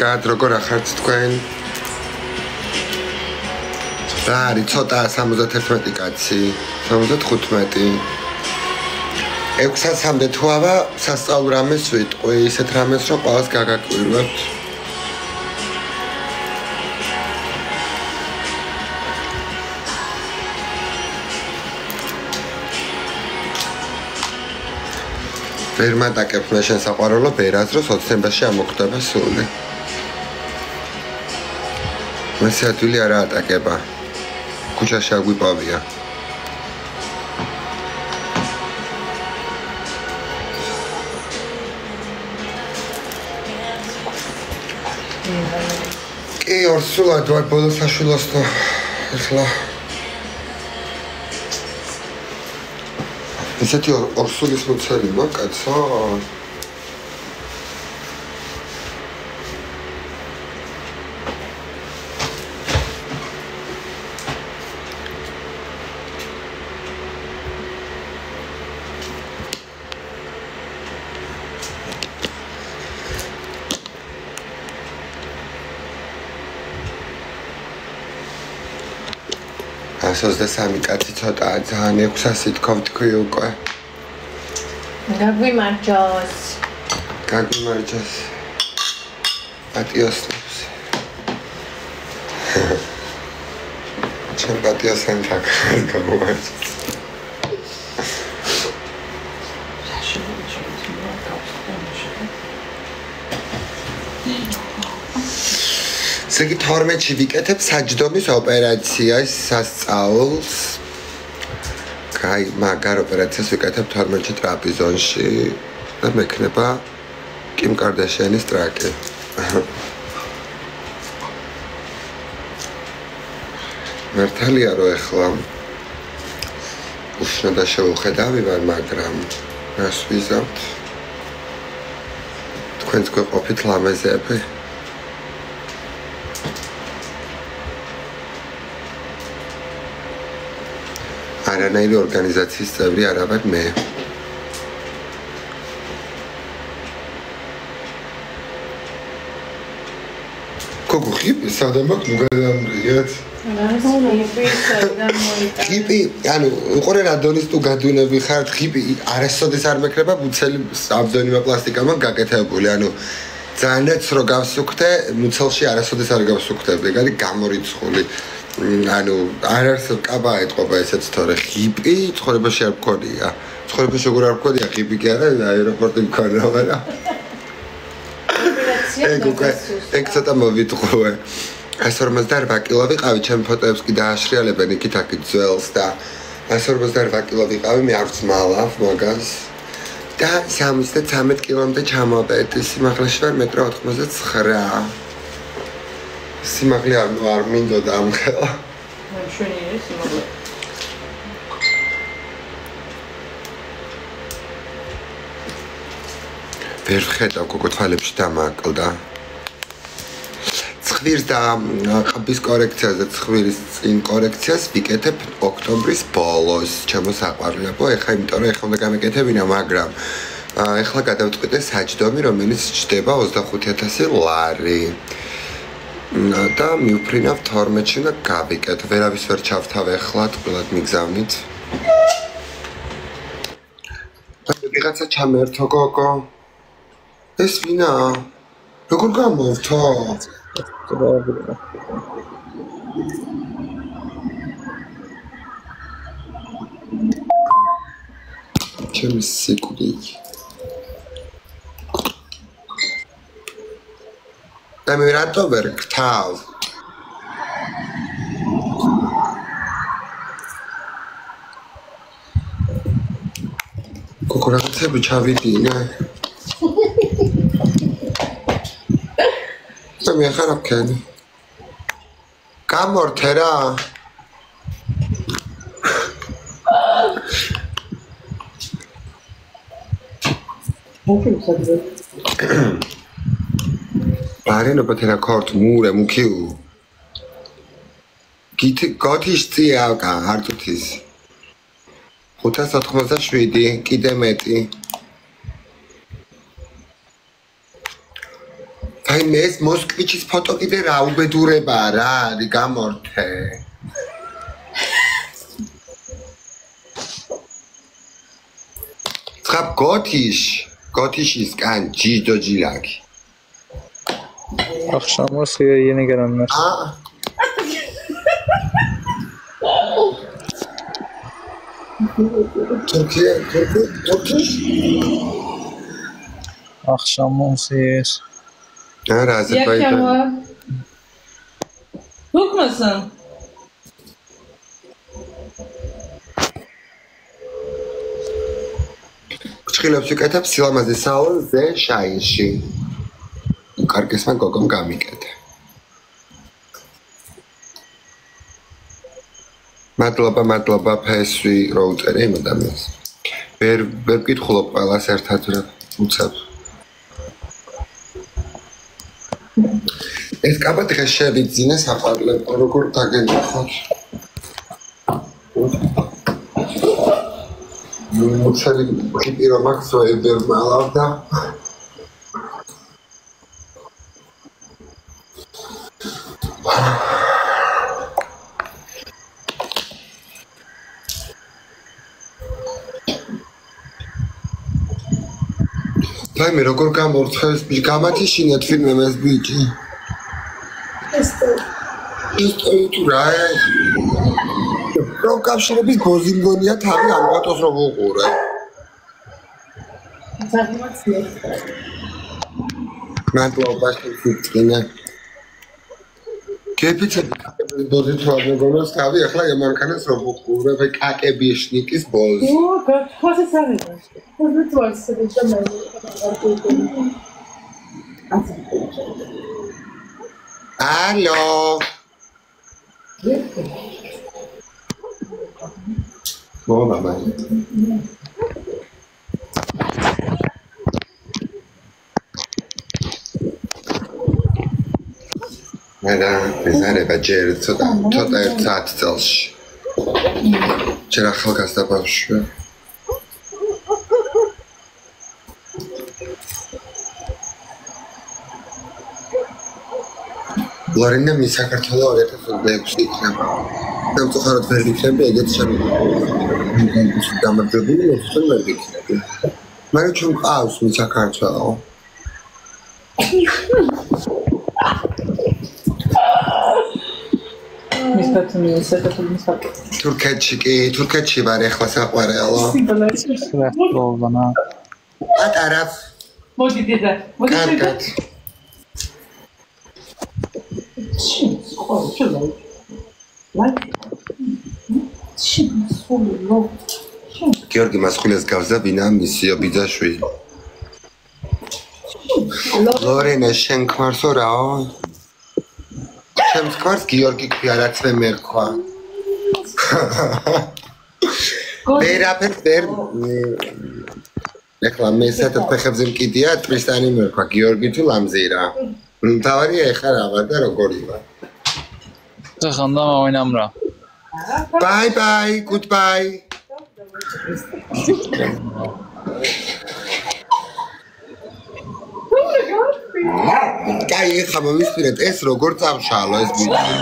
Gad როგორ ახართ თქვენ? რა არის ცოტა 71 კაცი, 75. 6-მდე თუ ავა სასწავლო რამეს ვიტყვი, ისეთ რამეს რომ ყველას გაგაკვირვებთ. ვერ მატაკებ მე შენ საყვარელო ბერაზროს ოცნებაში ამოხდება სული. მე სათვილი არა ატაკება. ქუჩაში აგვიპოვია. კი ორსულად ვარ ბოლოს საშვილოსნო. ეხლა ისეთი ორსულის მოცელი მაკაცო. Asozda-3 კაცი ცოტაა, ძალიან 600 თქო თქვი უკვე. გაგვიმარჯოს. გაგვიმარჯოს. პატიოსნებს. ჩემ პატიოსთან გამოვარჯოს. Სეგი 12-ში ვიკეთებ საჯდომის ოპერაციას სასწაულს. კაი, მაგარ ოპერაციას ვიკეთებ 12-ში ტრაპიზონში და მექნება კიმ კარდაშიანის ტრაკი. მართალია რომ ეხლა უშნო და შევხედავი ვარ, მაგრამ რას ვიზავთ? თქვენც გვეყოფით ლამაზები. არანაირი ორგანიზაციის წევრი არ ვარ მე. გოგო ხიპი სადამაკ მოგადამრიეთ. ხიპი, ანუ უყურე რადონის თუ გადუნები ხართ, ხიპი არასოდეს არ მექნება მუცელი საბზონიმა პლასტიკამა გაკეთებული, ანუ ძალიანაც რო გავსუქდე, მუცელში არასოდეს არ გავსუქდები, ეგ არის გამორიცხული. ანუ არ არსებობს კაბა ეთყობა ესეც თორე ხიპი ცხოვრებაში არ მქონია. ცხოვრებაში როგორ არ მქონია ხიპი კი არა, აეროპორტი მქონია, მაგრამ ეგ ცოტა მოვიტყვე. 158 კილო ვიყავი, ჩემი ფოტოებს კი დააშრიალებენ იქით-აქით ძველს და 158 კილო ვიყავი, მე არ ვწმალავ მაგას. და 73 კილომდე ჩამოვედი, სიმაღლეში ვარ 1.89 მ. სიმაღლე არ მინდოდა ამ ხელა. მშვენიერი სიმაღლე. ვერ ვხედავ გოგო თვალებში დამაკლდა. ცხვირს და ყბის კორექციაზე, ცხვირის წინ კორექციას ვიკეთებ ოქტომბრის ბოლოს. ჩემო საყვარლებო, ეხლა იმიტომ რომ ეხლა უნდა გამეკეთებინა, მაგრამ ეხლა გადავწყვიტე საჯდომი, რომელიც ჩდება 25,000 ლარი. და მივფრინავ 12-ში და გავიკეთ. ვერავის ვერ ჩავთავ ეხლა, თბილად მიგზავნით. ვიღაცა ჩამერთო გოგო. ეს ვინა? როგორ გამოვთო? ჩემი სიკვდი. და მე რატო ვერ გთავ? გოგო რაღაცები ჩავიდინე. და მე ხარ აქენი. გამორთე რა. Barino poteva corto mure mukiu. Gotish tsiaga hartutis. 587 კიდე მეტი. აი მე ეს მოსკვიჩის ფოტო კიდე რა უბედურებაა რა არის გამორთე ცხაბ გოთიშისკან ჯიჯოჯილაკი ახშამოს იენი გერანმას Türkiye ახშამოს ეს არა აზერბაიჯანი Yakama. Hukmasın. ფრჩხილებს ვიკეთებ სილამაზე საუნზე შაინში კარგესმა გოგომ გამიკეთე მადლობა ფესვი როუტერი იმ ადამიანს ვერ ვკითხულობ ყველას ერთად რა უცებ ეს კაბა დღეს შევიძინე საყვარლებო როგორ დაგენახოთ მუცელი ხიპირო მაქსო ებერმალავდა მე როგორ გამორთეს გამათიშინეთ ფილმი ეს ბიჭი ეს თუ რა რო კავშირების ბოზინგონია თავი ამგვაროს რო ვუყურე მადლობა შეგწინა კეპიცები ბოზი თუ არ მეგონოს თავი ახლა ემანქანას რო ვუყურე ვე კაკებიშნიკის ბოზი ხოსაც არის Алло. Мама. Мэра бизарება ჯერ ცოტა ერთ საათ წელში. ჯერ ახალგაზრდა ბავშვია. ლორენა მის საქართველოს 2006 იქნება. სამწუხაროდ ვერ ვიქნები ეგეთ შემოგვიყვება. გამარჯვებული მოსწონი ვერ ვიქნები. მაგრამ ჩვენ ყავს მის საქართველოს. მის პატიმის საქართველოს თურქეთში ვარ ახლა საყვარელო. სრაფტოვანა. ატარა. მოდი დედა. კარგად. გიორგი მასხვილეს გავზა ვინა მისიო ბიძაშვილი ლორენა შენ ქმარსო რაო ჩემს ქმარს გიორგი ქვია რაც მე მერქვა ვერაფერს ვერ ეხლა მე საერთოდ ფეხებზე მკიდია ტრისტანი მერქვა გიორგი თუ ლამზირა თავარია ეხლა რა ვარ და როგორი ვარ ხანდა მოვინამრა bye goodbye კაი ხა მომისმინეთ ეს როგორ წამშალო ეს ბიჭი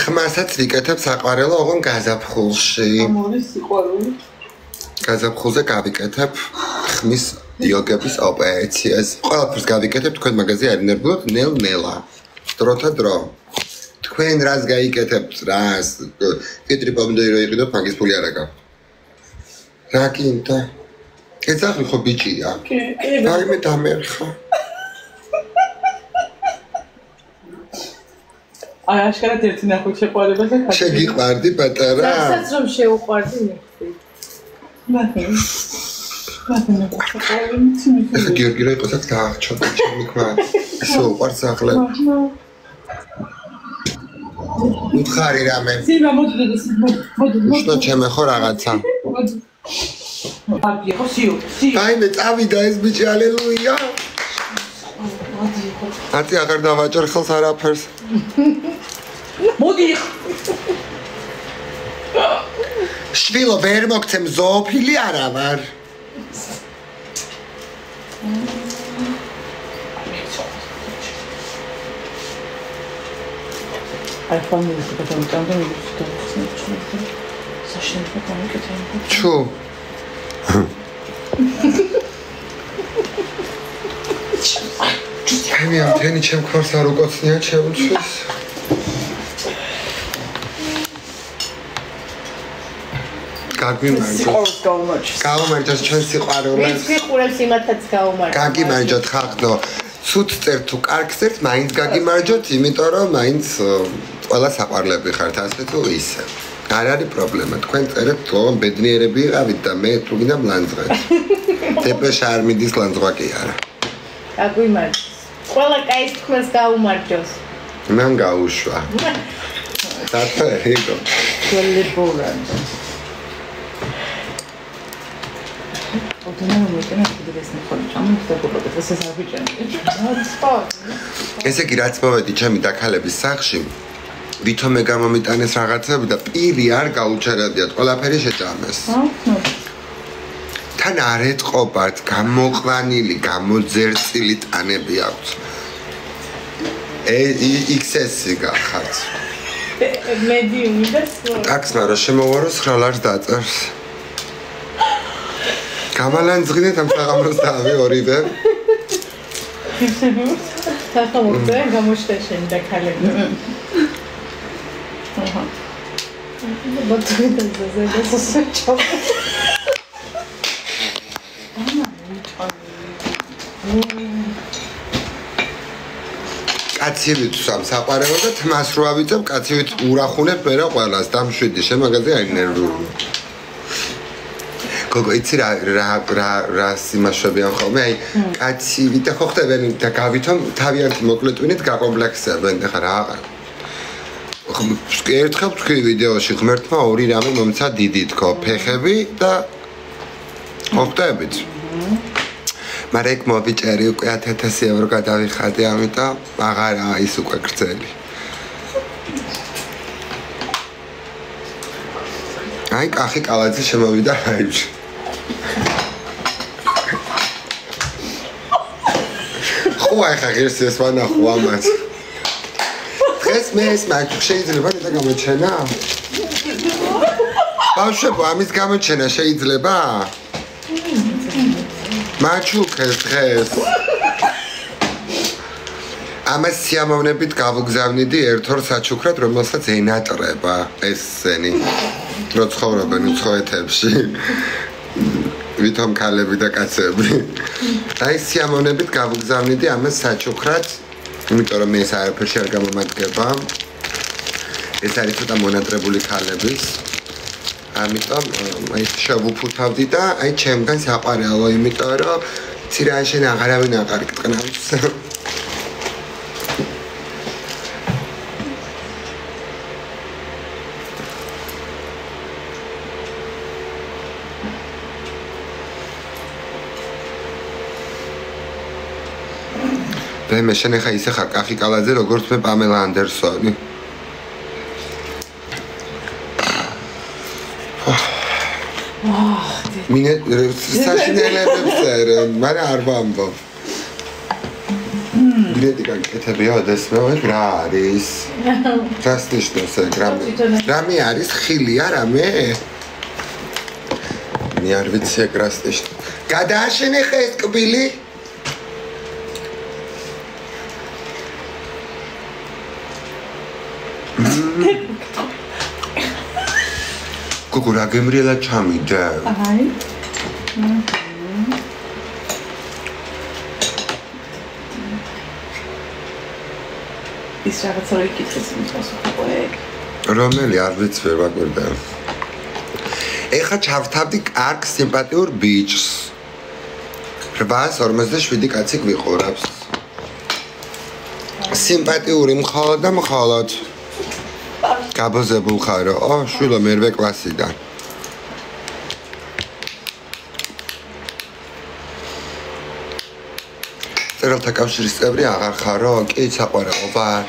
ხმასაც ვიკეთებ საყვარელო ოღონ გაზაფხულში. გაზაფხულზე გავიკეთებ ხმის იოგების ოპერაციას. ყველაფერს გავიკეთებ თქვენ მაგაზე არ ინერგულობთ ნელ-ნელა. დროთა დრო. თქვენ რას გაიკეთებთ რას? კიტრი პომიდორი იყიდოთ მაგის ფული არ აქვს. რა კინდა? ეცახი ხო ბიჭია? კი. აი მე დამერხა. აი აშკარად ერთი ნახოთ შეყვარებას და ხარ. შეგიყვარდი პატარა? რასაც რომ შეუყვარდი მიხდი. ეხა გიორგი რა იყოს აქ დაახჩოდა ჩემი ქმარ. ისე უყვარს ახლა. უთხარი რამე. სიმა მოდი. უშნო ჩემე ხო რაღაცა. Abi, ხოსიო, სიო. აიმე წავიდა ეს ბიჭი, ალელუია. ათი აღარ დავაჭერ ხელს არაფერს. მოდი. შვილო ვერ მოგცემ ზოოფილი არა ვარ. აი ფამილიის გადამტანდა მიგდო. საშენებო გამიკეთე. ჩუ. ჩემი ამ თენი ჩემ ქორს არ უკოცნია ჩემთვის. გაგვიმარჯოთ. სიყვარულს გავუმარჯოს. გავუმარჯოთ ჩვენ სიყვარულს. ვინც ვიყურებს იმათაც გავუმარჯოს. გაგიმარჯოთ ხახდო. ცუდ წერთ თუ კარგ წერთ, მაინც გაგიმარჯოთ, იმიტომ რომ მაინც ყველა საყვარლები ხართ ასე თუ ისე. არ არის პრობლემა. თქვენ წერეთ თუ ბედნიერები იყავით და მე თუ გინდა მლანძღეთ. დეპეშა არ მიდის ლანძღვა კი არა. გაგვიმარჯოს. ყველა კაის თქმას გაუმარჯოს. მან გაუშვა. დათო ეგო. გოლებორან. ოდენა მომიტანა კიდევ ხოლმე ჩამოხდებოდა ეს აზერბაიჯანი. ესე იგი რაც მოვედი ჩემი დაქალების სახლში ვითომე გამომიტანეს რაღაცები და პირი არ გაუჩერებიათ, ყველაფერი შეჭამეს. თან არ ეთყობათ, გამოყვანილი, გამოძერწილი ტანები აქვს. XS-ი გახართ. მედიუმი და სულ. ტაქსმა რა შემოვარო 9 ლარს დაწერს. გამალანძღინეთ ამ საღამოს დავი ორივე. თახა მოხდა გამოჩნდა შენ და ქალები. აჰა. ბატონი და ზედა კაცივით სამსაყარებო და თმას რო ავიწევ, კაცივით ურახუნებ მერა ყველას, დამშვიდი შემაგაზე აი ნერვული. გოგო იცი რა სიმაშვებიან ხოლმე, აი კაცივით და ხო ხდებენ და გავითომ თავიანთი მოკლეტვინით გაკომპლექსებენ და რა აღარ. ერთხელ თქვი ვიდეოში ღმერთმა ორი რამე მომცა დიდი თქო, ფეხები და ხდებით. მაგრამ ეგ მოვიჭერი უკვე 1000 ევრო გადავიხადე, ამიტომ აღარა ის უკვე გრძელი. აი კახი კალაძე შემოვიდა რაიბში. ხო აი ხა ღირს ეს ვანახო ამას. დღეს მე ეს მაჩუ შეიძლება და გამოჩენა? ბავშვებო, ამის გამოჩენა შეიძლება? მაჩუკეს დღეს. ამას სიამოვნებით გავუგზავნიდი ერთ-ორ საჩუქრად, რომელსაც ენატრება ეს სენი. რო ცხოვრობენ უცხოეთებში. ვითომ ქალები და კაცები. აი სიამოვნებით გავუგზავნიდი ამას საჩუქრად, იმიტომ რომ მე ეს არაფერში არ გამომადგება. ეს არის ცოტა მონატრებული ქალების. ამიტომ აი შევუფუთავდი და აი ჩემგან საყვარელო, იმიტომ რომ ცირა შენ აღარავინ აღარ გტყნავს. მე შენ ხა ისე ხარ კახი კალაძე როგორც მე პამელა ანდერსონი. მინე საშინელებებს ერენ, მაგრამ არ ვამბობ. დილეთი გაკეთებია დესმევ რა არის? დასნიშნოს ეგ რამე არის ხილია რამე? მე არ ვიცი ეგ რასნიშნო. გადააშენე ხე ეს კბილი? გოგო რა გემრიელა ჩამიდა? აი. ის რაღაცა რო იკითხეს იმას ხო ეგ. რომელი არ ვიცი ვერ ვაკვირდა. ეხა ჩავთავდი კარგ სიმპათიურ ბიჭს. 847 კაცი გვიყურებს. სიმპათიური მხოლოდ და მხოლოდ. გაბოზებულ ხარო? ო, შვილო მერვე კლასიდან. მწერალთა კავშირის წევრი აღარ ხარო? კი, საყვარელო ვარ.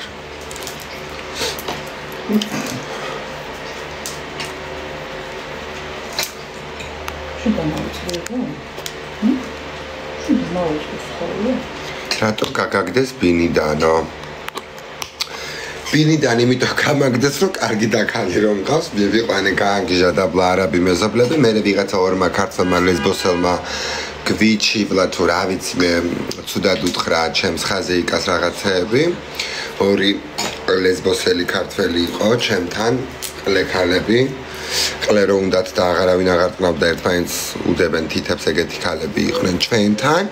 რატო გაგაგდეს ბინიდანო? ბინიდან იმიტომ გამაგდეს, რომ კარგი დაქალი რომ გავს, მივიყვანე გაანგიჟა და ბლა არაბი მეზობლები, მე ვიღაცა ორმა ქართველმა ლესბოსელმა გვიჩივლა თუ რა ვიცი მე ცუდად უთხრა ჩემს ხაზე იკას რაღაცეები. ორი ლესბოსელი ქართველი იყო ჩემთან ლექალები. ყლერო უნდათ და აღარავინ აღარ ყნავდა ერთმანეთს უდებენ თითებს ეგეთი ქალები იყვნენ ჩვენთან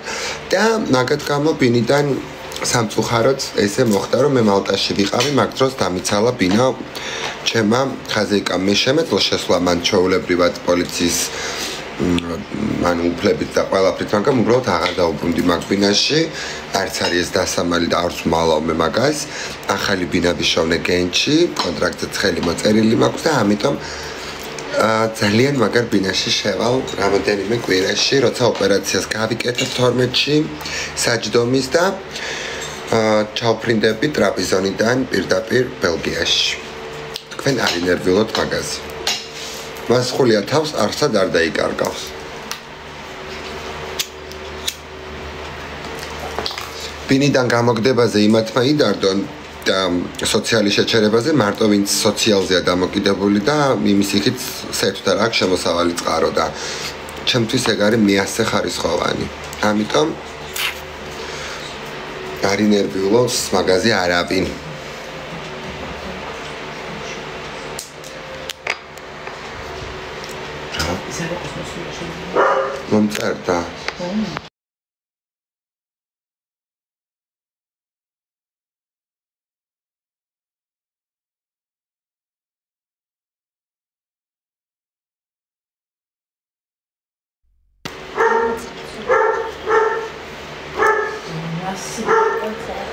და მაგათ გამო ბინიდან სამწუხაროდ ესე მოხდა რომ მე მალტაში ვიყავი მაგ დროს დამიცალა ბინა ჩემმა ხაზეიკამ მე შემეძლო შესვლა მან ჩაულებრივად პოლიციის მან უფლებით და ყველაფრით მაგრამ უბრალოდ აღარ დაუბრუნდი მაგ ბინაში არც არის ეს დასამალი და არც მალავ მე მაგას ახალი ბინა ვიშოვნე გენჩი კონტრაქტზე ცხელი მოწერილი მაქვს და ამიტომ ძალიან მაგარ ბინაში შევალ რამოდენიმე კვირაში როცა ოპერაციას გავიკეთებ 12-ში საჯდომის და ჩავფრინდები ტრაპიზონიდან პირდაპირ ბელგიაში. თქვენ არ ინერვიულოთ მაგაზე. მას ხულია თავს არსად არ დაიკარგავს. ბინიდან გამოგდებაზე იმათმა იდარდონ და სოციალური შეჩერებაზე მარტო ვინც სოციალზეა დამოკიდებული და იმის იქით საერთოდ არ აქვს შემოსავალი წყარო და ჩემთვის ეგ არის მეასე ხარისხოვანი. ამიტომ არ ინერვიულობს მაგაზე არავინ. მომწერდა. Nossa,